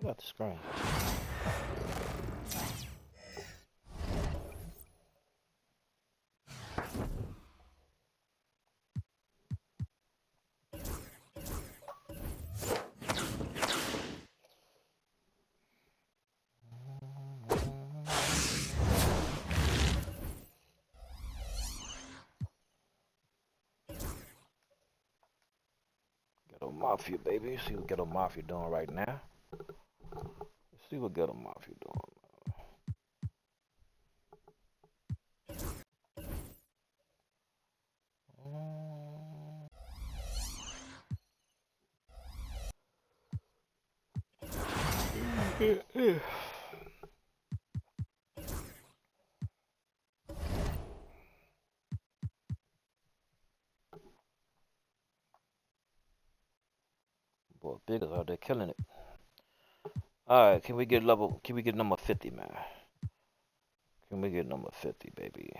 Get out the screen. Ghetto Mafia, baby. See what Ghetto Mafia doing right now. Let's see what Ghetto Mafia doing. Boy, Big is out there killing it. Alright, can we get number 50, man? Can we get number 50, baby?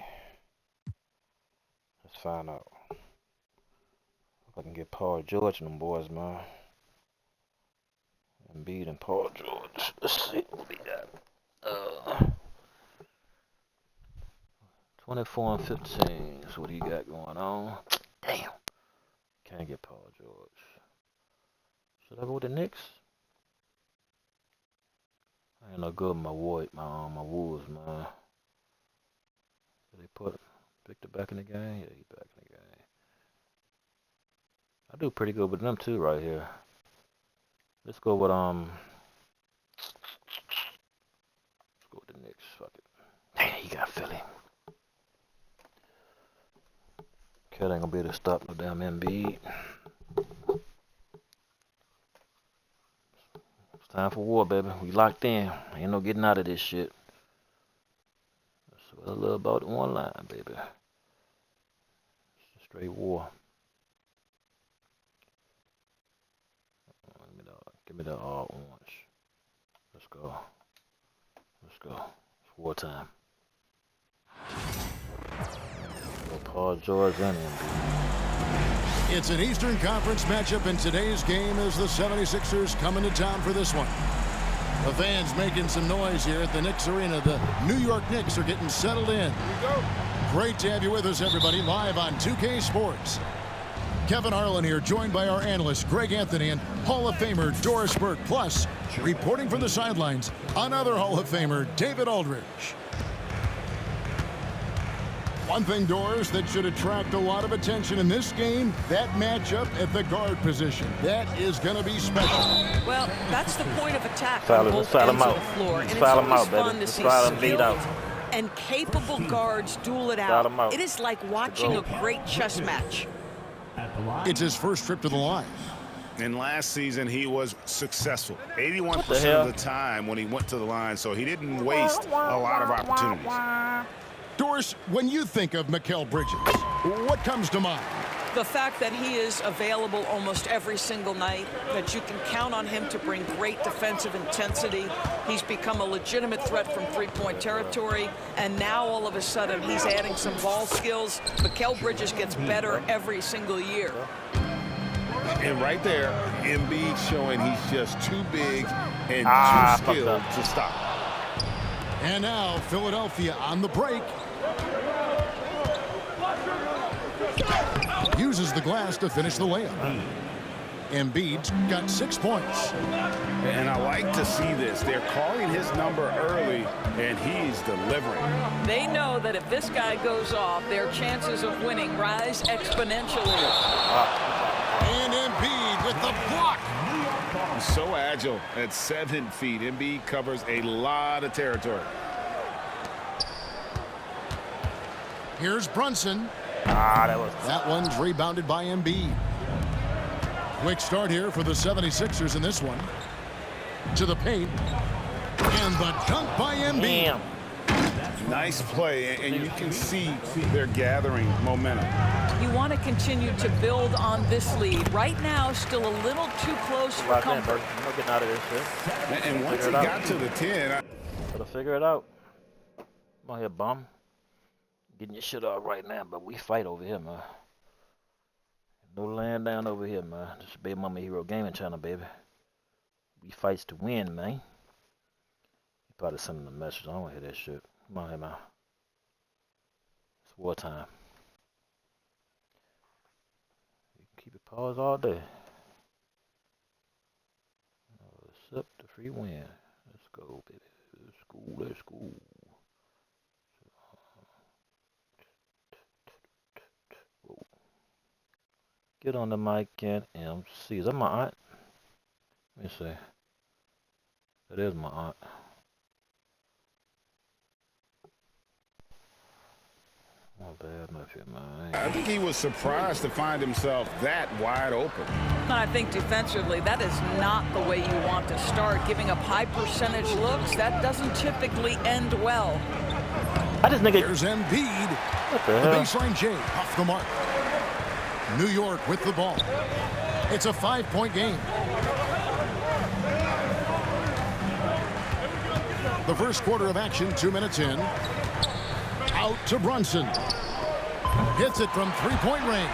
Let's find out. If I can get Paul George and them boys, man. Embiid and Paul George. Let's see what we got. 24 and 15 is what he got going on. Damn. Can't get Paul George. Should I go with the Knicks? I ain't no good with my Wolves, man. Did they Victor back in the game? Yeah, he back in the game. I do pretty good with them too right here. Let's go with the Knicks. Fuck it. Dang, he got Philly. Cat ain't gonna be able to stop no damn Embiid. It's time for war, baby. We locked in. Ain't no getting out of this shit. That's what I love about the one line, baby. It's a straight war. Give me the all orange. Let's go. Let's go. It's wartime. Paul George and Embiid. It's an Eastern Conference matchup, and today's game is the 76ers coming to town for this one. The fans making some noise here at the Knicks Arena. The New York Knicks are getting settled in. Here we go. Great to have you with us, everybody, live on 2K Sports. Kevin Harlan here, joined by our analyst, Greg Anthony, and Hall of Famer Doris Burke. Plus, reporting from the sidelines, another Hall of Famer, David Aldridge. One thing, Doris, that should attract a lot of attention in this game, that matchup at the guard position. That is going to be special. Well, that's the point of attack Foul on both ends of the floor. And it's always fun to see skilled and capable guards duel it out. It is like watching a great chess match. It's his first trip to the line. And last season, he was successful 81% of the time when he went to the line, so he didn't waste a lot of opportunities. Doris, when you think of Mikal Bridges, what comes to mind? The fact that he is available almost every single night, that you can count on him to bring great defensive intensity. He's become a legitimate threat from three-point territory, and now all of a sudden he's adding some ball skills. Mikal Bridges gets better every single year. And right there, Embiid showing he's just too big and too skilled to stop. And now Philadelphia on the break. Uses the glass to finish the layup. Embiid's got 6 points. And I like to see this. They're calling his number early, and he's delivering. They know that if this guy goes off, their chances of winning rise exponentially. And Embiid with the block. He's so agile at 7 feet. Embiid covers a lot of territory. Here's Brunson. That one's rebounded by Embiid. Quick start here for the 76ers in this one. To the paint. And the dunk by Embiid. Nice play, and you can see they're gathering momentum. You want to continue to build on this lead. Right now, still a little too close for comfort. I'm getting out of this shit. And once he got to the 10, gotta figure it out. Come on here, bum. Getting your shit off right now, but we fight over here, man. No laying down over here, man. This is Babymamahero gaming channel, baby. He fights to win, man. He probably sending a message. I don't want to hear that shit. Come on here, man. It's wartime. You can keep it paused all day. Accept the free win. Let's go, baby. Let's go. Let's go. Whoa. Get on the mic and MC. Is that my aunt? Let me see. That is my aunt. My bad, man. I think he was surprised to find himself that wide open. I think defensively, that is not the way you want to start. Giving up high percentage looks, that doesn't typically end well. Here's Embiid. What the The hell? baseline J off the mark. New York with the ball. It's a 5-point game. The first quarter of action, 2 minutes in. Out to Brunson. Hits it from three-point range.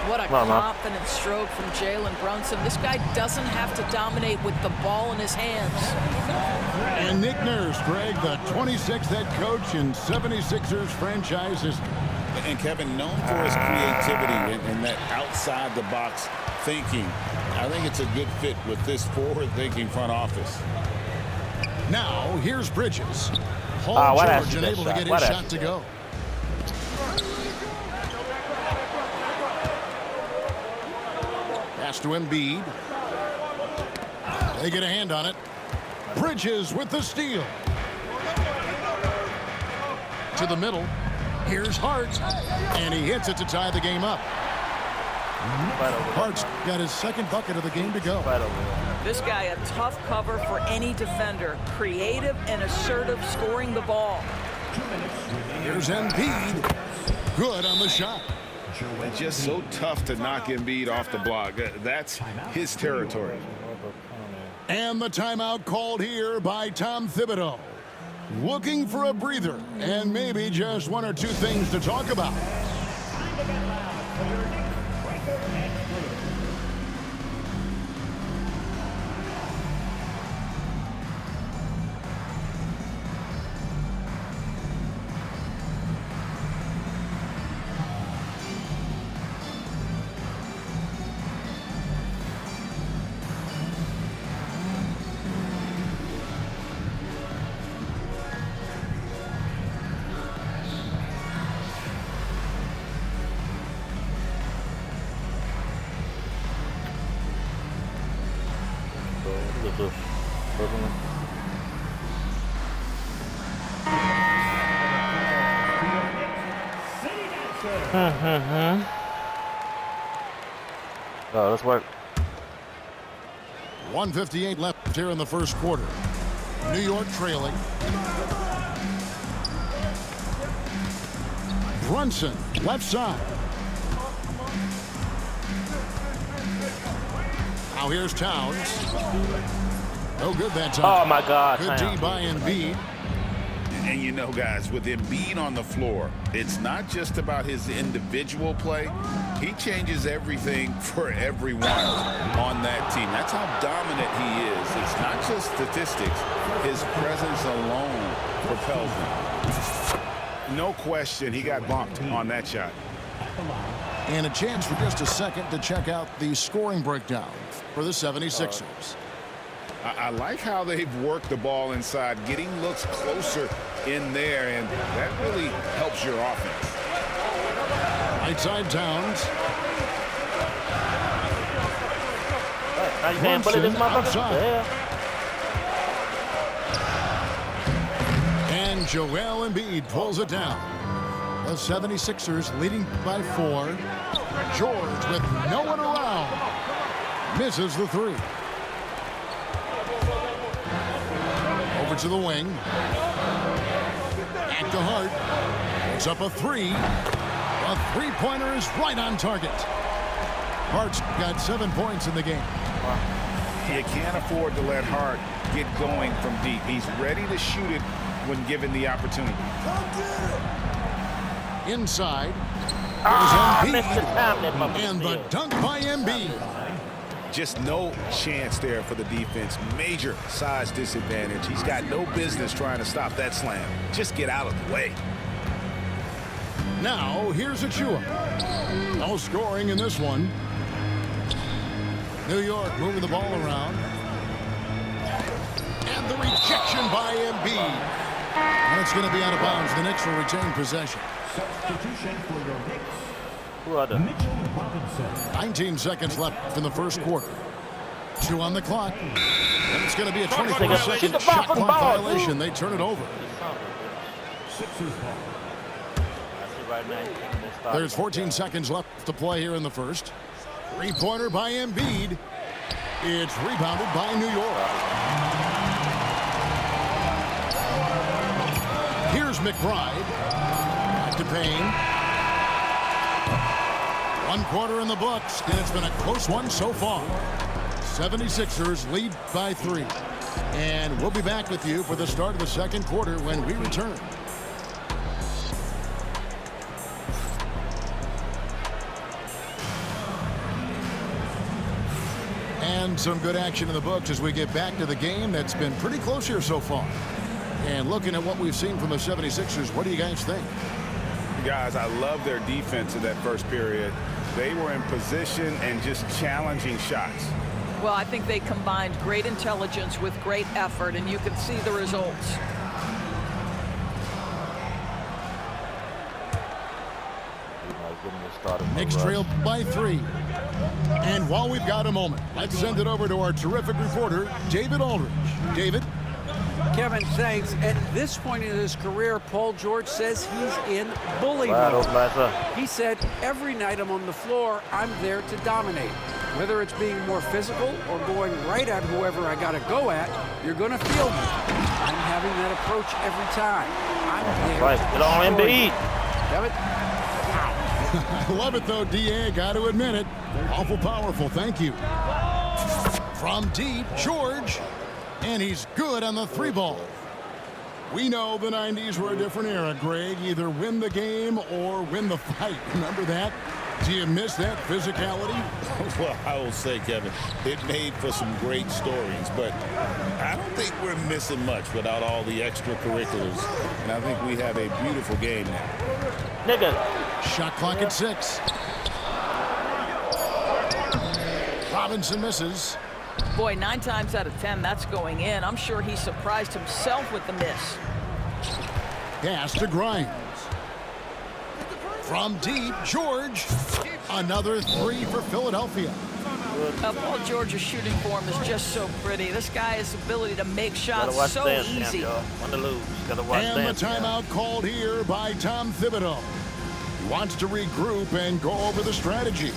What a confident stroke from Jalen Brunson. This guy doesn't have to dominate with the ball in his hands. And Nick Nurse, Greg, the 26th head coach in 76ers franchise history. And Kevin, known for his creativity and that outside-the-box thinking, I think it's a good fit with this forward-thinking front office. Now, here's Bridges. Paul why George that unable to shot? get Why his that shot to go. Pass to Embiid. They get a hand on it. Bridges with the steal. To the middle. Here's Hart. And he hits it to tie the game up. Hart's got his second bucket of the game to go. This guy, a tough cover for any defender. Creative and assertive scoring the ball. Here's Embiid. Good on the shot. It's just so tough to knock Embiid off the block. That's his territory. And the timeout called here by Tom Thibodeau. Looking for a breather and maybe just one or two things to talk about. Oh, let's work. 1:58 left here in the first quarter. New York trailing. Brunson, left side. Now here's Towns. No good that time. Oh my God. Good D by Embiid. And you know, guys, with Embiid on the floor, it's not just about his individual play. He changes everything for everyone on that team. That's how dominant he is. It's not just statistics. His presence alone propels him. No question, he got bumped on that shot. And a chance for just a second to check out the scoring breakdown for the 76ers. I like how they've worked the ball inside, getting looks closer in there, and that really helps your offense. Right side Towns. Now you can't bully this motherfucker. Yeah. And Joel Embiid pulls it down. The 76ers leading by 4. George with no one around. Misses the three. Over to the wing. Back to Hart. Puts up a three. A three-pointer is right on target. Hart's got 7 points in the game. You can't afford to let Hart get going from deep. He's ready to shoot it when given the opportunity. Inside. Missed the time, that motherfucker. And the dunk by Embiid. Just no chance there for the defense. Major size disadvantage. He's got no business trying to stop that slam. Just get out of the way. Now, here's Achua. No scoring in this one. New York moving the ball around. And the rejection by Embiid. And it's going to be out of bounds. The Knicks will retain possession. Substitution for your Knicks. Who are they? 19 seconds left in the first quarter. 2 on the clock. And it's going to be a 24-second shot clock violation. They turn it over. There's 14 seconds left to play here in the first. Three-pointer by Embiid. It's rebounded by New York. Here's McBride. Back to Payne. 1 quarter in the books, and it's been a close one so far. 76ers lead by 3. And we'll be back with you for the start of the second quarter when we return. And some good action in the books as we get back to the game that's been pretty close here so far. And looking at what we've seen from the 76ers, what do you guys think? Guys, I love their defense in that first period. They were in position and just challenging shots. Well, I think they combined great intelligence with great effort, and you can see the results. Knicks trail by 3. And while we've got a moment, let's send it over to our terrific reporter, David Aldridge. David? Kevin, thanks. At this point in his career, Paul George says he's in bully mode. He said, every night I'm on the floor, I'm there to dominate. Whether it's being more physical or going right at whoever I got to go at, you're going to feel me. I'm having that approach every time. I'm there to destroy you. Kevin? I love it, though, D.A. Got to admit it. Awful powerful. Thank you. From deep, George. And he's good on the 3-ball. We know the 90s were a different era, Greg. Either win the game or win the fight. Remember that? Do you miss that physicality? Well, I will say, Kevin, it made for some great stories, but I don't think we're missing much without all the extracurriculars. And I think we have a beautiful game now. Nigga. Shot clock at 6. Robinson misses. Boy, 9 times out of 10, that's going in. I'm sure he surprised himself with the miss. Pass to Grimes. From deep, George. Another 3 for Philadelphia. Paul George's shooting form is just so pretty. This guy's ability to make shots so easy. Win to lose. And the timeout called here by Tom Thibodeau. He wants to regroup and go over the strategy.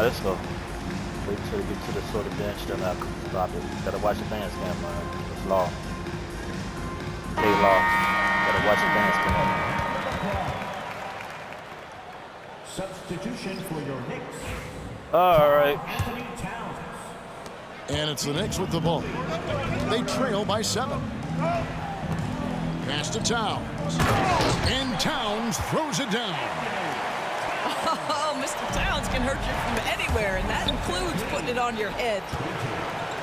Let's go. Wait until we get to the sort of bench, then I'll stop it. Gotta watch the bandstand, man. It's law. Play law. Gotta watch the bandstand. Substitution for your Knicks. All right. And it's the Knicks with the ball. They trail by 7. Pass to Towns. And Towns throws it down. Oh, Mr. Towns can hurt you from anywhere, and that includes putting it on your head.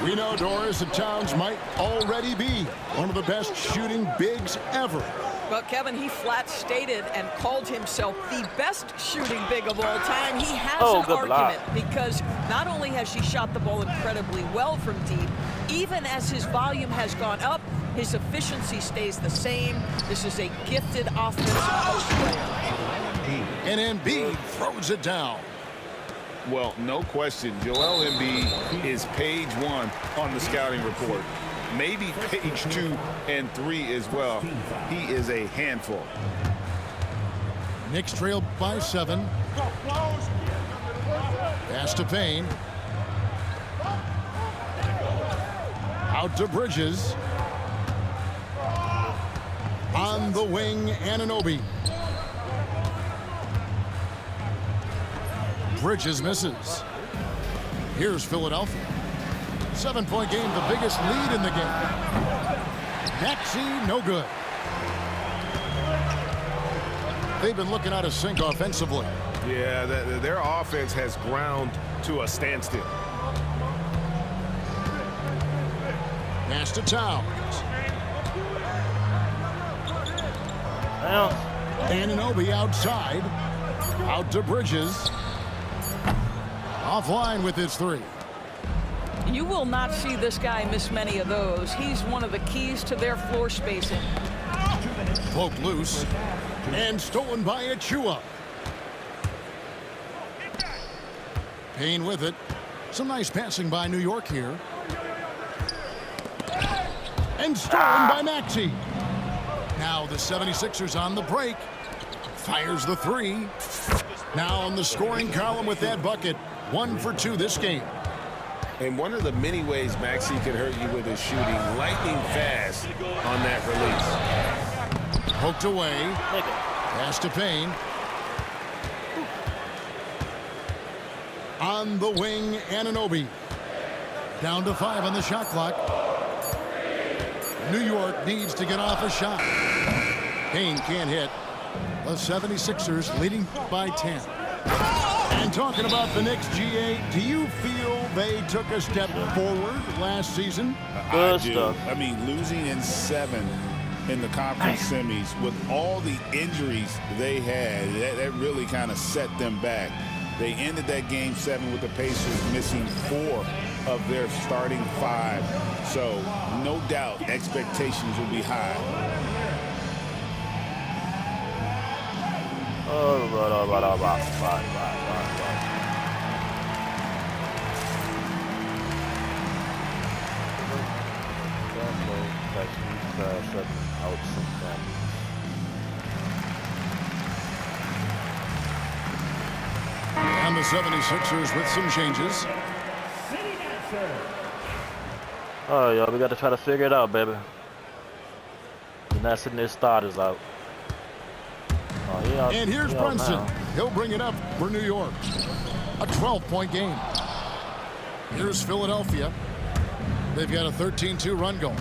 We know, Doris, that Towns might already be one of the best shooting bigs ever. Well, Kevin, he flat stated and called himself the best shooting big of all time. He has an argument because not only has he shot the ball incredibly well from deep, even as his volume has gone up, his efficiency stays the same. This is a gifted offensive post player. And Embiid throws it down. Well, no question, Joel Embiid is page 1 on the scouting report. Maybe page 2 and 3 as well. He is a handful. Knicks trail by 7. Pass to Payne. Out to Bridges. On the wing, Anunoby. Bridges misses. Here's Philadelphia. 7-point game, the biggest lead in the game. Maxey, no good. They've been looking out of sync offensively. Yeah, their offense has ground to a standstill. Pass to Towns. Well, Anunoby outside. Out to Bridges. Offline with his 3. You will not see this guy miss many of those. He's one of the keys to their floor spacing. Poked loose. And stolen by Achua. Payne with it. Some nice passing by New York here. And stolen by Maxey. Now the 76ers on the break. Fires the 3. Now on the scoring column with that bucket. 1 for 2 this game. And one of the many ways Maxey can hurt you with his shooting, lightning fast on that release. Poked away. Pass to Payne. On the wing, Anunoby. Down to 5 on the shot clock. New York needs to get off a shot. Payne can't hit. The 76ers leading by 10. And talking about the Knicks, GA, do you feel they took a step forward last season? I do. I mean, losing in 7 in the conference semis with all the injuries they had, that really kind of set them back. They ended that game 7 with the Pacers missing 4 of their starting 5. So no doubt expectations will be high. And the 76ers with some changes. oh, yo, we got to try to figure it out, baby. You're not sitting there starters out. Oh, he out, And here's he out Brunson. now. He'll bring it up for New York. A 12-point game. Here's Philadelphia. They've got a 13-2 run going.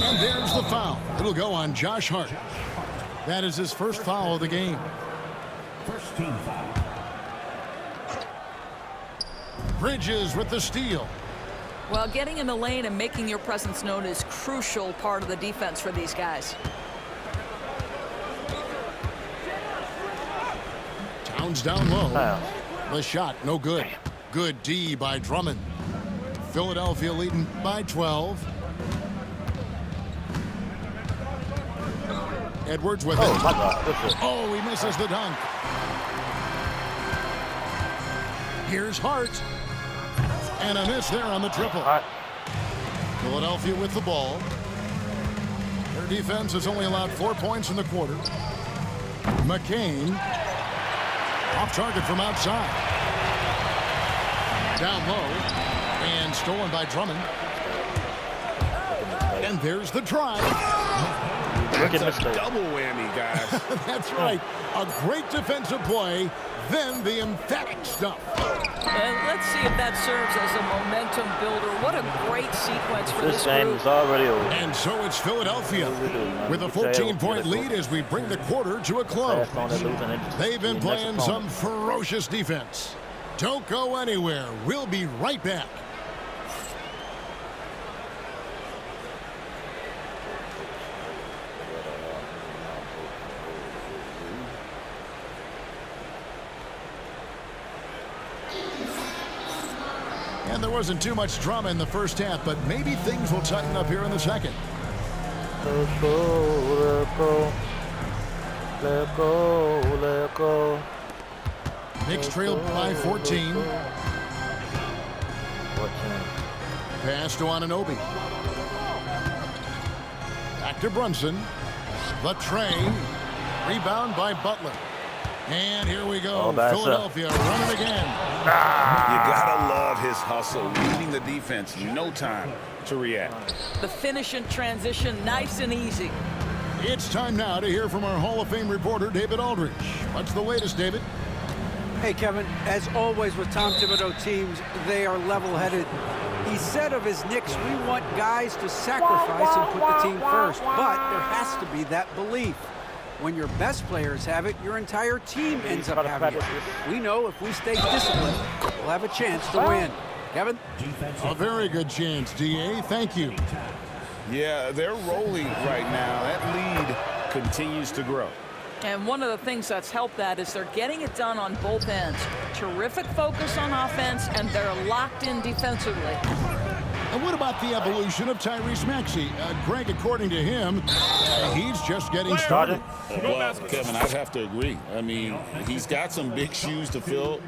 And there's the foul. It'll go on Josh Hart. That is his first foul of the game. First team foul. Bridges with the steal. Well, getting in the lane and making your presence known is crucial part of the defense for these guys. Towns down low. Wow. The shot, no good. Good D by Drummond. Philadelphia leading by 12. Edwards with it. Oh, my God. That's it. Oh, he misses the dunk. Here's Hart. And a miss there on the triple. All right. Philadelphia with the ball. Their defense has only allowed 4 points in the quarter. McCain. Off target from outside. Down low. And stolen by Drummond. And there's the drive. That's a double whammy, guys. That's right. A great defensive play, then the emphatic stuff. And let's see if that serves as a momentum builder. What a great sequence for This this game group. is already over. And so it's Philadelphia with a 14-point lead as we bring the quarter to a close. They've been playing some ferocious defense. Don't go anywhere. We'll be right back. And there wasn't too much drama in the first half, but maybe things will tighten up here in the second. Let go, let go, let go, let go. Knicks trail by 14. 14. Pass to Anunoby. Back to Brunson. The tray. Rebound by Butler. And here we go. Oh, Philadelphia running again. You gotta love his hustle, leading the defense. No time to react. The finish in transition, nice and easy. It's time now to hear from our Hall of Fame reporter, David Aldridge. What's the latest, David? Hey, Kevin, as always with Tom Thibodeau teams, they are level-headed. He said of his Knicks, we want guys to sacrifice and put the team first, but there has to be that belief. When your best players have it, your entire team ends up having it. We know if we stay disciplined, we'll have a chance to win. Kevin? A very good chance, D.A. Thank you. Yeah, they're rolling right now. That lead continues to grow. And one of the things that's helped that is they're getting it done on both ends. Terrific focus on offense, and they're locked in defensively. And what about the evolution of Tyrese Maxey? Greg, according to him, he's just getting started. Well, Kevin, I'd have to agree. I mean, he's got some big shoes to fill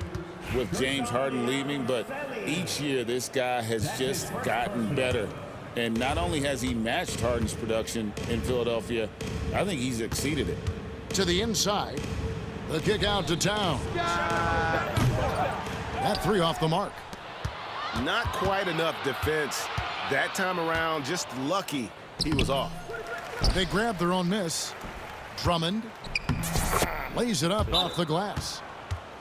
with James Harden leaving, but each year this guy has just gotten better. And not only has he matched Harden's production in Philadelphia, I think he's exceeded it. To the inside, the kick out to Town. That three off the mark. Not quite enough defense that time around. Just lucky he was off. They grab their own miss. Drummond lays it up off the glass.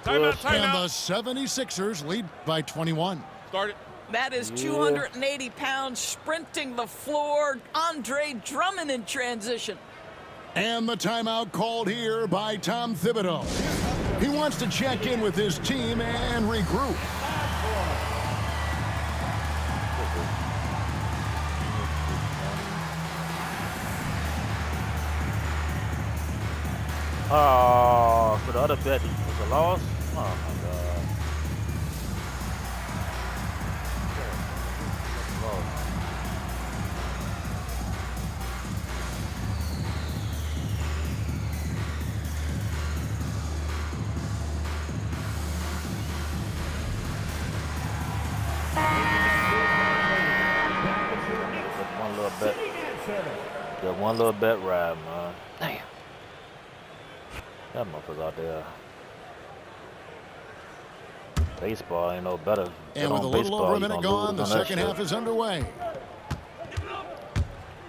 Timeout. And the 76ers lead by 21. Start it. That is 280 pounds sprinting the floor. Andre Drummond in transition. And the timeout called here by Tom Thibodeau. He wants to check in with his team and regroup. Oh, so the other bet was a loss? Oh, my God. Got one little bet ride, man. Damn. That motherfucker's out there. Baseball ain't no better. And with a little over a minute gone, the second half is underway.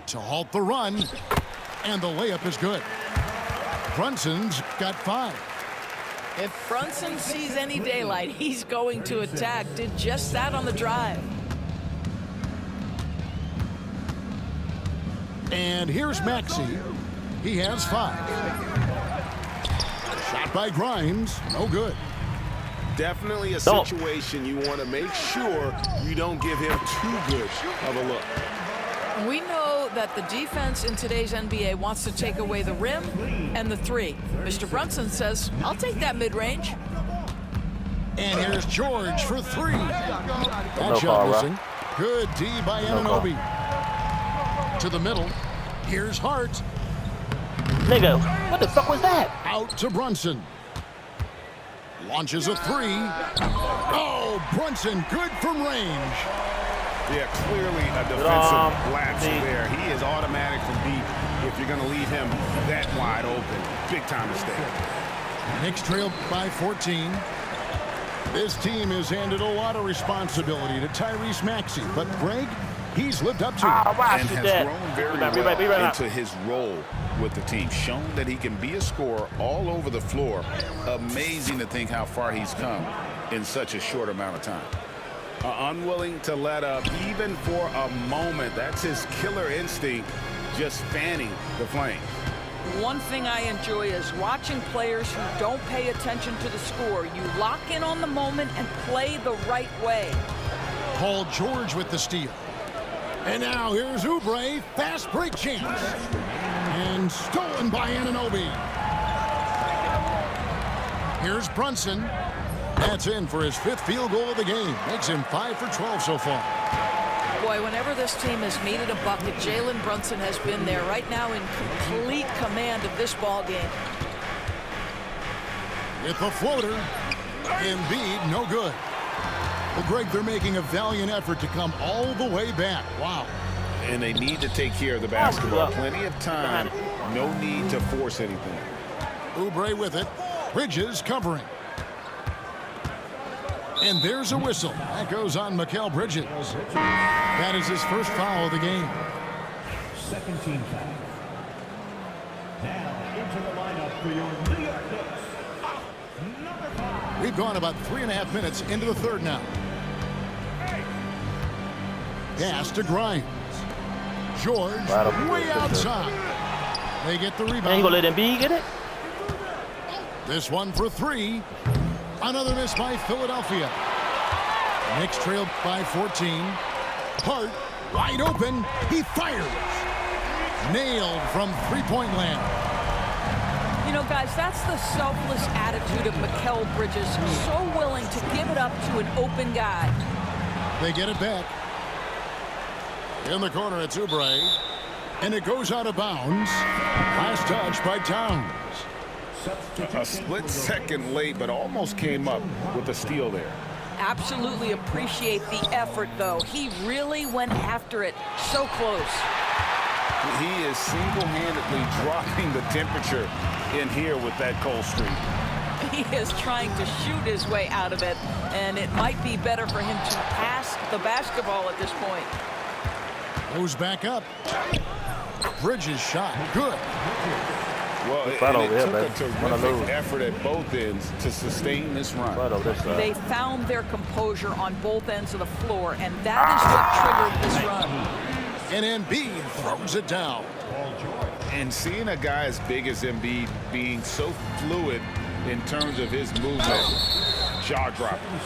To halt the run, and the layup is good. Brunson's got 5. If Brunson sees any daylight, he's going to attack. Did just that on the drive. And here's Maxey. He has 5. Shot by Grimes, no good. Definitely a situation you want to make sure you don't give him too good of a look. We know that the defense in today's NBA wants to take away the rim and the 3. Mr. Brunson says, I'll take that mid-range. And here's George for 3. That shot missing. Good D by Anunoby. To the middle. Here's Hart. Nigga, what the fuck was that? Out to Brunson. Launches a 3. Oh, Brunson, good from range. Yeah, clearly a defensive lapse there. He is automatic from deep if you're going to leave him that wide open. Big time mistake. Knicks trail by 14. This team has handed a lot of responsibility to Tyrese Maxey, but Greg, he's lived up to it. And has grown very well into his role with the team, shown that he can be a scorer all over the floor. Amazing to think how far he's come in such a short amount of time. Unwilling to let up even for a moment. That's his killer instinct, just fanning the flame. One thing I enjoy is watching players who don't pay attention to the score. You lock in on the moment and play the right way. Paul George with the steal. And now here's Oubre, fast break chance. And stolen by Anunoby. Here's Brunson. That's in for his 5th field goal of the game. Makes him 5 for 12 so far. Boy, whenever this team has needed a bucket, Jalen Brunson has been there right now in complete command of this ball game. With the floater, Embiid, no good. Well, Greg, they're making a valiant effort to come all the way back. Wow. And they need to take care of the basketball. Plenty of time. No need to force anything. Oubre with it. Bridges covering. And there's a whistle. That goes on Mikal Bridges. That is his first foul of the game. Second team foul. Now into the lineup for your New York Knicks. Number 5. We've gone about 3.5 minutes into the third now. Pass to Grimes. George way outside. They get the rebound. And you gonna let Embiid get it? This one for 3. Another miss by Philadelphia. Knicks trailed by 14. Hart wide open. He fires. Nailed from three-point land. You know, guys, that's the selfless attitude of Mikal Bridges. So willing to give it up to an open guy. They get it back. In the corner, it's Oubre. And it goes out of bounds. Last touch by Towns. A split second late, but almost came up with a steal there. Absolutely appreciate the effort, though. He really went after it. So close. He is single-handedly dropping the temperature in here with that cold streak. He is trying to shoot his way out of it, and it might be better for him to pass the basketball at this point. Goes back up. Bridges shot. Good. Well, it took a terrific effort at both ends to sustain this run. They found their composure on both ends of the floor, and that is what triggered this run. And Embiid throws it down. And seeing a guy as big as Embiid being so fluid in terms of his movement, jaw-dropping.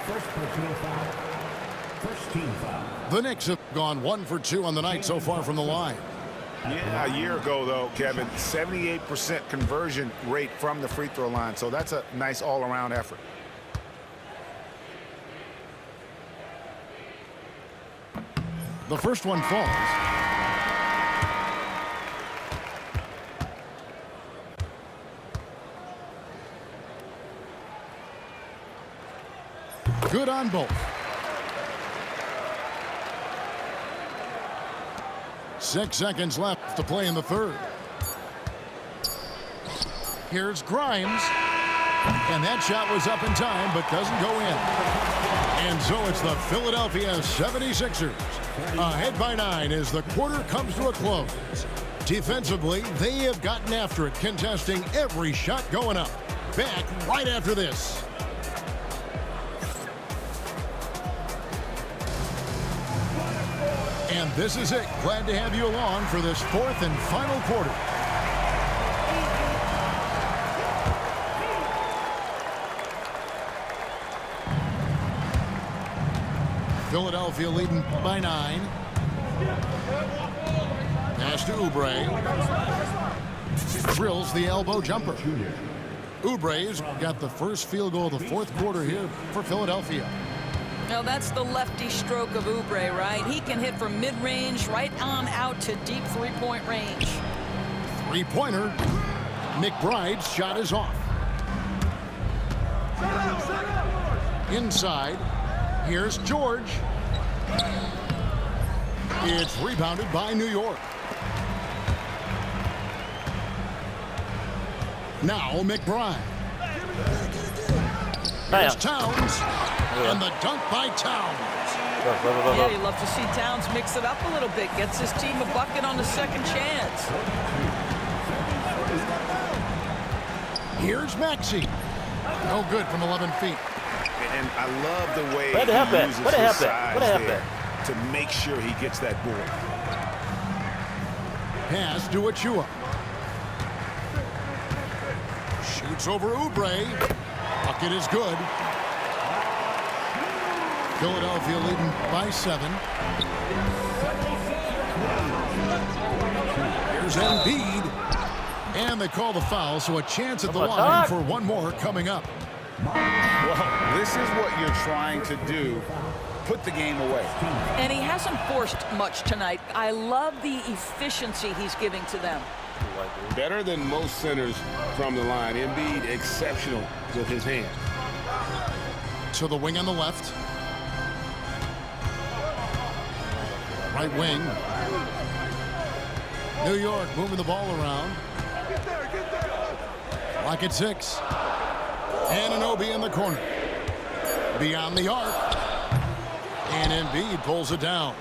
First personal foul. First team foul. The Knicks have gone 1 for 2 on the night so far from the line. Yeah, a year ago, though, Kevin, 78% conversion rate from the free throw line. So that's a nice all-around effort. The first one falls. Good on both. 6 seconds left to play in the third. Here's Grimes. And that shot was up in time, but doesn't go in. And so it's the Philadelphia 76ers. Ahead by 9 as the quarter comes to a close. Defensively, they have gotten after it, contesting every shot going up. Back right after this. And this is it. Glad to have you along for this fourth and final quarter. Philadelphia leading by 9. Pass to Oubre. Drills the elbow jumper. Oubre's got the first field goal of the fourth quarter here for Philadelphia. Now that's the lefty stroke of Oubre, right? He can hit from mid-range right on out to deep three-point range. Three-pointer. McBride's shot is off. Inside. Here's George. It's rebounded by New York. Now McBride. Here's Towns. And the dunk by Towns. Yeah, you love to see Towns mix it up a little bit. Gets his team a bucket on the second chance. Here's Maxey. No good from 11 feet. And I love the way he uses his size there to make sure he gets that ball. Pass to Achua. Shoots over Oubre. Bucket is good. Philadelphia leading by 7. Here's Embiid. And they call the foul, so a chance at the line for one more coming up. Well, this is what you're trying to do. Put the game away. And he hasn't forced much tonight. I love the efficiency he's giving to them. Better than most centers from the line. Embiid exceptional with his hand. To the wing on the left. right wing. New York moving the ball around. Lock at 6. Anunoby in the corner. Beyond the arc. And Embiid pulls it down.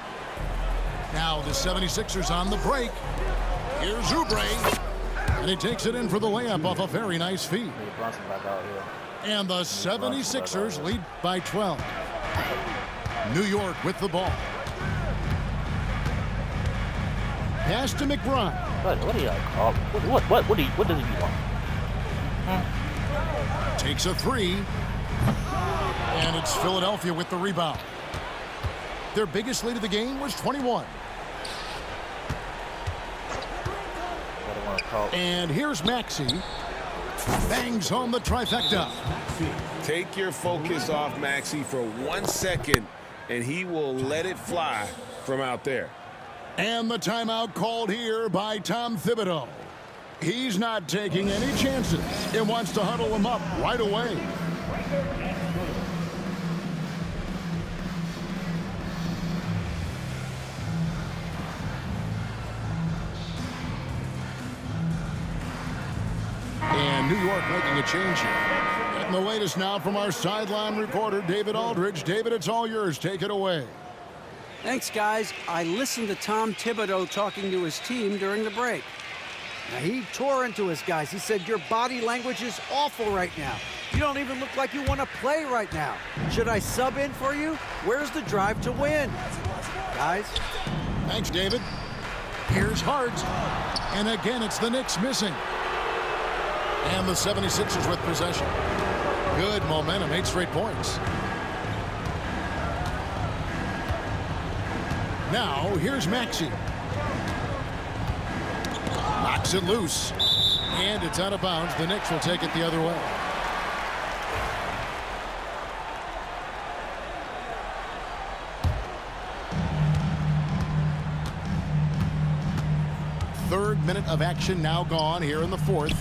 Now the 76ers on the break. Here's Oubre. And he takes it in for the layup off a very nice feed. And the 76ers lead by 12. New York with the ball. Pass to McBride. What do you call? What does he want? Takes a 3. And it's Philadelphia with the rebound. Their biggest lead of the game was 21. And here's Maxey. Bangs home the trifecta. Take your focus off Maxey for 1 second, and he will let it fly from out there. And the timeout called here by Tom Thibodeau. He's not taking any chances and wants to huddle him up right away. And New York making a change here. And the latest now from our sideline reporter, David Aldridge. David, it's all yours. Take it away. Thanks, guys. I listened to Tom Thibodeau talking to his team during the break. Now, he tore into his guys. He said, your body language is awful right now. You don't even look like you want to play right now. Should I sub in for you? Where's the drive to win? Guys? Thanks, David. Here's Hart. And again, it's the Knicks missing. And the 76ers with possession. Good momentum, 8 straight points. Now, here's Maxey. Knocks it loose. And it's out of bounds. The Knicks will take it the other way. Third minute of action now gone here in the fourth.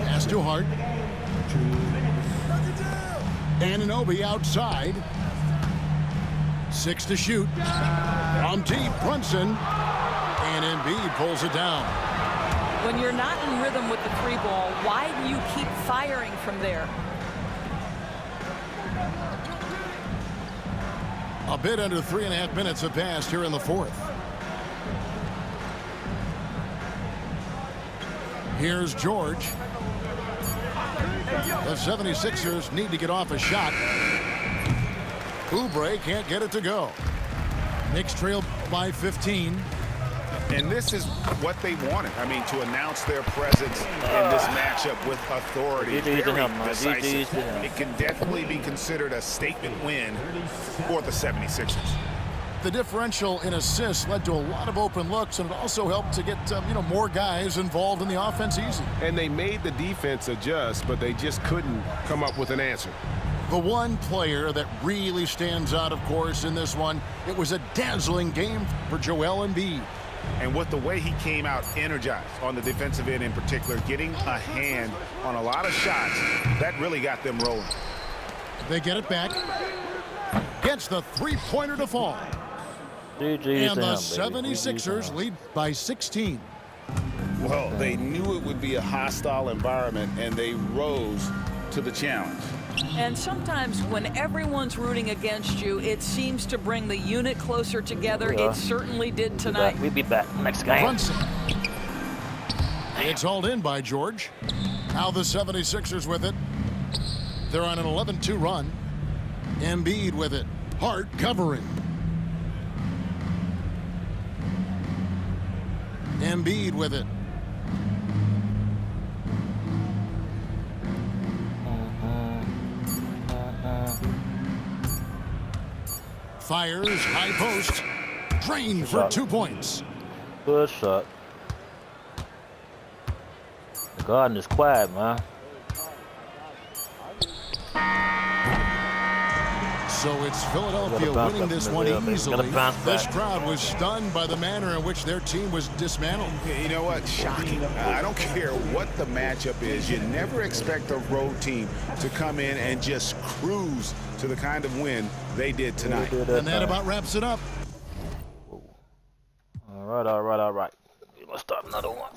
Pass to Hart. Anunoby outside. 6 to shoot. From deep, Brunson. And Embiid pulls it down. When you're not in rhythm with the 3 ball, why do you keep firing from there? A bit under 3.5 minutes have passed here in the fourth. Here's George. The 76ers need to get off a shot. Oubre can't get it to go. Knicks trail by 15. And this is what they wanted. I mean, to announce their presence in this matchup with authority. Very decisive. It can definitely be considered a statement win for the 76ers. The differential in assists led to a lot of open looks, and it also helped to get more guys involved in the offense easy. And they made the defense adjust, but they just couldn't come up with an answer. The one player that really stands out, of course, in this one, it was a dazzling game for Joel Embiid. And with the way he came out energized on the defensive end in particular, getting a hand on a lot of shots, that really got them rolling. They get it back. Gets the three-pointer to fall. And the 76ers lead by 16. Well, they knew it would be a hostile environment, and they rose to the challenge. And sometimes when everyone's rooting against you, it seems to bring the unit closer together. It certainly did tonight. We'll be back next game. Brunson. It's hauled in by George. Now the 76ers with it. They're on an 11-2 run. Embiid with it. Hart covering. Embiid with it. Fires, high post, drained for 2 points. Good shot. The Garden is quiet, man. So it's Philadelphia winning this one easily. This crowd was stunned by the manner in which their team was dismantled. You know what? Shocking. I don't care what the matchup is. You never expect a road team to come in and just cruise to to the kind of win they did tonight. And that about wraps it up. All right. Let's start another one.